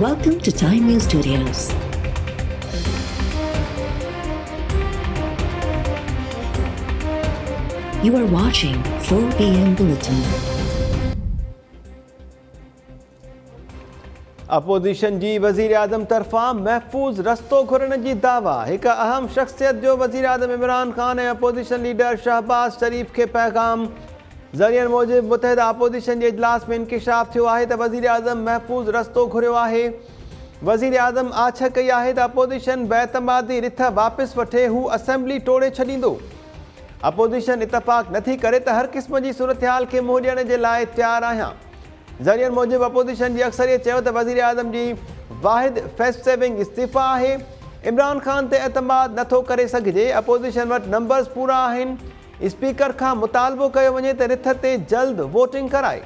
Welcome to Time News Studios. You are watching 4 p.m. Bulletin. Opposition जी वज़ीर आज़म तरफ़ां महफ़ूज़ रस्तो घुरण जी दावा। एक अहम शख्सियत जो वज़ीर आज़म इमरान ख़ान ऐं अपोजिशन लीडर शहबाज शरीफ़ खे पैगाम ज़रियनि मूजिबि मुतहिदा अपोजिशन जे इजलास में इंकिशाफ थियो आहे त वज़ीर आज़म महफ़ूज़ रस्तो घुरियो आहे। वज़ीर आज़म आछ कई आहे त अपोजिशन बेतमादी रिथ वापसि वठे हू असेंबली टोड़े छॾींदो। अपोजिशन इतफ़ाक़ नथी करे त हर क़िस्म जी सूरत खे मुंहुं ॾियण जे लाइ तयारु आहियां। ज़रियनि मूजिबि अपोजिशन जी अक्सरियत चयो त वज़ीर आज़म जी वाहिद फेस सेविंग इस्तीफ़ा आहे। इमरान ख़ान ते एतमाद नथो करे सघिजे। अपोजिशन वटि नंबर्स पूरा आहिनि। स्पीकर खां मुतालबो कयो वञे त रिथ ते जल्द वोटिंग कराए।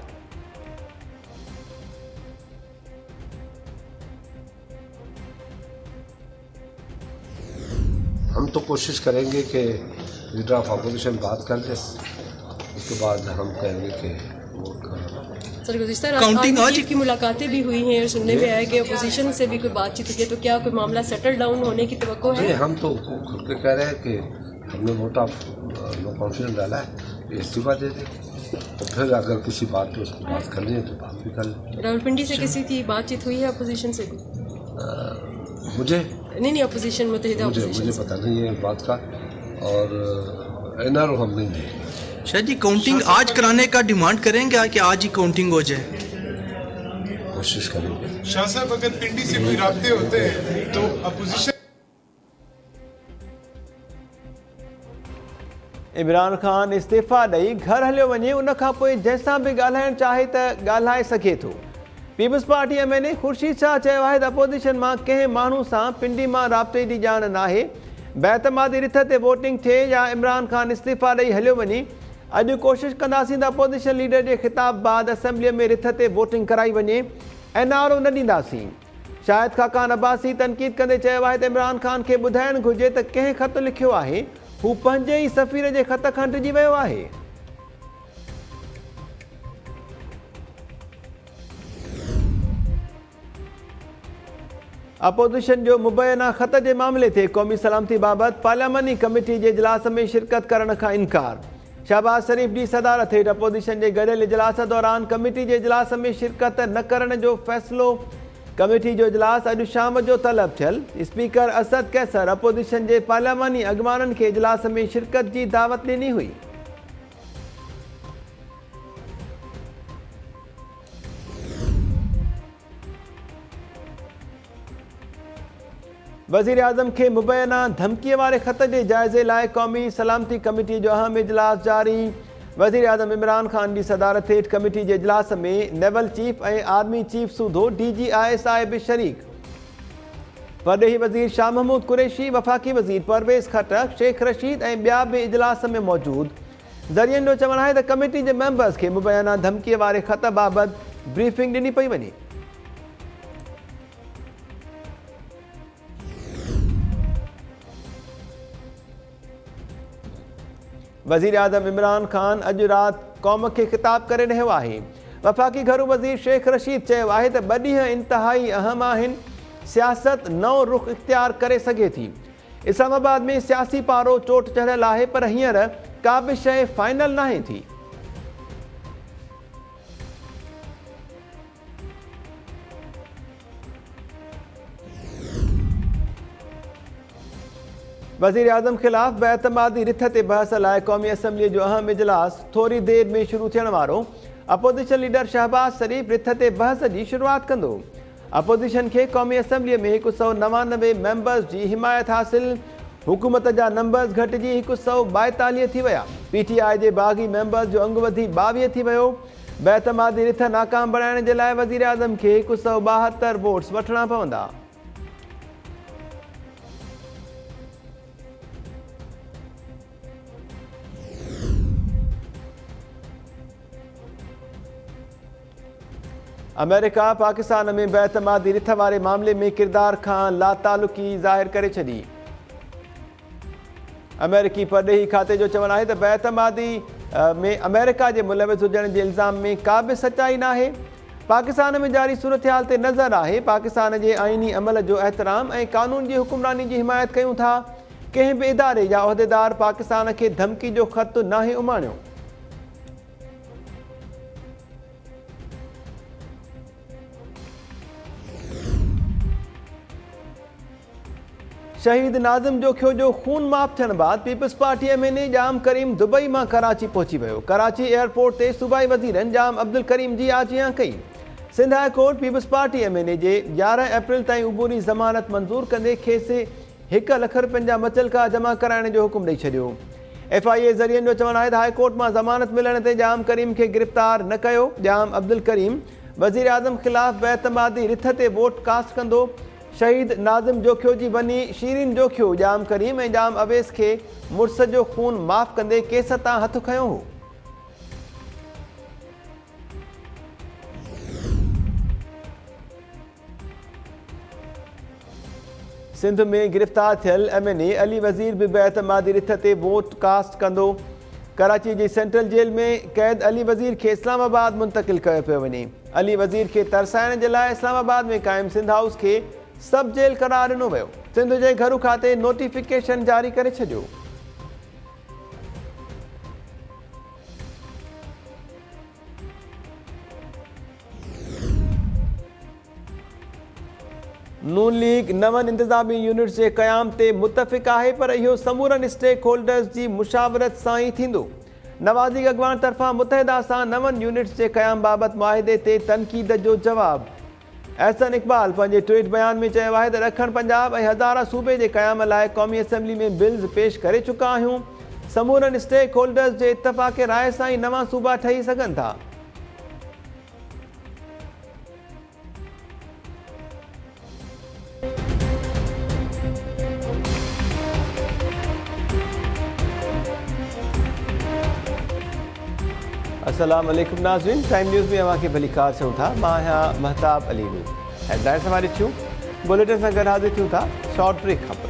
हम तो कोशिश करेंगे कि लीडर ऑफ अपोजिशन बात कर ले, उसके बाद हम कहेंगे कि सर गुज़िश्ता रात की मुलाकातें भी हुई हैं और सुनने में आया कि अपोजिशन से भी कोई बातचीत हुई है, तो क्या कोई मामला सेटल डाउन होने की तवक्को है? हम तो खुल के कह रहे हैं कि हमने वोट ऑफ नो कॉन्फिडेंस डाला है, इस्तीफा दे दें, तो फिर अगर किसी बात पे उसको बात करनी है तो बात भी कर लें। रावलपिंडी से किसी की बातचीत हुई है अपोजिशन से? मुझे नहीं अपोजिशन मुतहिदा मुझे पता नहीं है बात का, और एनआरओ हम नहीं देंगे। शायद जी काउंटिंग आज कराने का डिमांड करेंगे कि आज ही काउंटिंग हो जाए, कोशिश करेंगे। शाह साहब अगर पिंडी से कोई राब्ते होते हैं तो अपोजिशन इमरान ख़ान इस्तीफ़ा ॾेई घर हलियो वञे, उन खां पोइ जंहिंसां बि ॻाल्हाइणु चाहे त ॻाल्हाए सघे थो। People's Party MLA Khurshid Shah चयो आहे त अपोजिशन मां कंहिं माण्हू सां पिंडी मां राब्ते जी ॼाण नाहे। बेतमादी रिथ ते वोटिंग थिए या इमरान ख़ान इस्तीफ़ा ॾेई हलियो वञे, अॼु कोशिशि कंदासीं त अपोजिशन लीडर जे ख़िताब बाद असेंबलीअ में रिथ ते वोटिंग कराई वञे। एनआरओ न ॾींदासीं। शाहिद खाकान अब्बासी तनक़ीद कंदे चयो आहे त इमरान ख़ान खे ॿुधाइणु घुरिजे त कंहिं ख़त लिखियो आहे, हू पंहिंजे ई सफ़ीर जे ख़त खां हटिजी वियो आहे। अपोजिशन जो मुबैना ख़त जे मामले ते क़ौमी सलामती बाबति पार्लियामानी कमेटी जे इजलास में शिरकत करण खां इनकार। शहबाज शरीफ़ जी सदारत हेठि अपोजिशन जे गॾियल इजलास दौरान कमेटी जे इजलास में शिरकत न करण जो फ़ैसिलो। कमेटी जो इजलास अॼु शाम जो तलब थियल। स्पीकर असद कैसर अपोजिशन जे पार्लियामानी अॻवाननि खे इजलास में शिरकत जी दावत ॾिनी हुई। वज़ीर आज़म खे मुबैना धमकीअ वारे ख़त जे जाइज़े लाइ क़ौमी सलामती कमेटी जो अहम इजलास जारी। वज़ीर आज़म इमरान ख़ान जी सदारत हेठि कमेटी जे इजलास में नेवल चीफ ऐं आर्मी चीफ सूधो DGISI बि शरीक। परॾेही वज़ीर शाह महमूद कुरैशी, वफ़ाक़ी वज़ीर परवेज़ खटक, शेख रशीद ऐं ॿिया बि इजलास में मौजूद। ज़रियनि जो चवणु आहे त कमेटी जे मेंबर्स खे मुबैना धमकीअ वारे ख़त बाबति ब्रीफिंग ॾिनी पई वञे। वज़ीर आज़म इमरान ख़ान अॼु राति क़ौम खे ख़िताब करे रहियो आहे। वफ़ाक़ी घरू वज़ीर शेख रशीद चयो आहे त ॿ ॾींहं इंतिहाई अहम आहिनि। सियासत नओं रुख़ इख़्तियार करे सघे थी। इस्लामाबाद में सियासी पारो चोट चढ़ियल आहे, पर हींअर का बि शइ फाइनल नाहे थी। वज़ीर आज़म ख़िलाफ़ बेतमादी रिथ ते बहस लाइ क़ौमी असम्बलीअ जो अहम इजलास थोरी देरि में शुरू थियण वारो। अपोजिशन लीडर शहबाज शरीफ़ रिथ ते बहस जी शुरूआत कंदो। अपोजिशन खे क़ौमी असम्बलीअ में 199 मेंबर्स जी हिमायत हासिल। हुकूमत जा नंबर्स घटिजी 142 थी विया। PTI जे बाग़ी मेंबर्स जो अंग वधी 22 थी वियो। बेतमादी रिथ नाकाम बणाइण जे लाइ वज़ीर आज़म खे 172 वोट्स वठणा पवंदा। अमेरिका पाकिस्तान में बेतमादी रिथ वारे मामले में किरदार खां लातालुकी ज़ाहिर करे छॾी। अमेरिकी परॾेही खाते जो चवणु आहे त बेतमादी में अमेरिका जे मुलविस हुजण जे इल्ज़ाम में का बि सचाई नाहे। पाकिस्तान में जारी सूरत हाल ते नज़र आहे। पाकिस्तान जे आइनी अमल जो एहतराम ऐं कानून जी हुकुमरानी जी हिमायत कयूं था। कंहिं बि इदारे जा उहिदेदार पाकिस्तान खे धमकी जो ख़त नाहे उमाणियो। शहीद नाज़िम जोखियो जो खून माफ़ थियण बाद पीपल्स पार्टी MNA जाम करीम दुबई मां कराची पहुची वियो। कराची एयरपोर्ट ते सूबाई वज़ीरनि जाम अब्दुल करीम जी आजियां कई। Sindh high court People's Party MNA जे 11 अप्रैल ताईं उबूरी ज़मानत मंज़ूर कंदे खेसि 1 लख रुपयनि जा मुचलका जमा कराइण जो हुकुम ॾेई छॾियो। FIA ज़रियनि जो चवणु आहे त हाई कोर्ट मां ज़मानत मिलण ते जाम करीम खे गिरफ़्तार न कयो। जाम अब्दुल करीम वज़ीर आज़म ख़िलाफ़ बेतमादी रिथ ते वोट कास्ट कंदो। शहीद नाज़िम जोखियो जी बनी शीरीन जोखियो जाम करीम ऐं जाम अवेस खे मुड़ुस जो खून माफ़ कंदे केस तां हथु खयों हो। सिंध में गिरफ़्तार थियल MNA अली वज़ीर बि बेतमादी रिथ ते वोट कास्ट कंदो। कराची जी सेंट्रल जेल में क़ैद अली वज़ीर खे इस्लामाबाद मुंतक़िल कयो पियो वञे। अली वज़ीर खे तरसाइण जे लाइ इस्लामाबाद में क़ाइम सिंध हाउस खे सब जेल करार ॾिनो वियो। सिंध जे घरू खाते नोटिफिकेशन जारी करे छॾियो। नून लीग 9 इंतज़ामी यूनिट्स जे क़याम ते मुतफ़िक़ आहे, पर इहो समूरनि स्टेक होल्डर्स जी मुशावरत सां ई थींदो। नवाज़ी अॻवान तरफ़ां मुतहिदा सां 9 यूनिट्स जे क़याम बाबति मुआहिदे ते तनक़ीद जो जवाबु। एहसन इक़बाल पंहिंजे ट्वीट बयान में चयो आहे त ॾखण पंजाब ऐं हज़ारा सूबे जे क़याम लाइ क़ौमी असेंबली में बिल्स पेश करे चुका आहियूं। समूरनि स्टेक होल्डर्स जे इत्तफ़ाक़ राय सां ई नवां सूबा ठही सघनि था। अस्सलाम वालेकुम नाज़रीन, टाइम न्यूज़ में अव्हांखे भली कार चऊं था। मां आहियां महताब अली। हेडलाइन्स हमारी थियूं, बुलेटिन सां गॾु हाज़िर थियूं था शॉर्ट ब्रेक खां पोइ।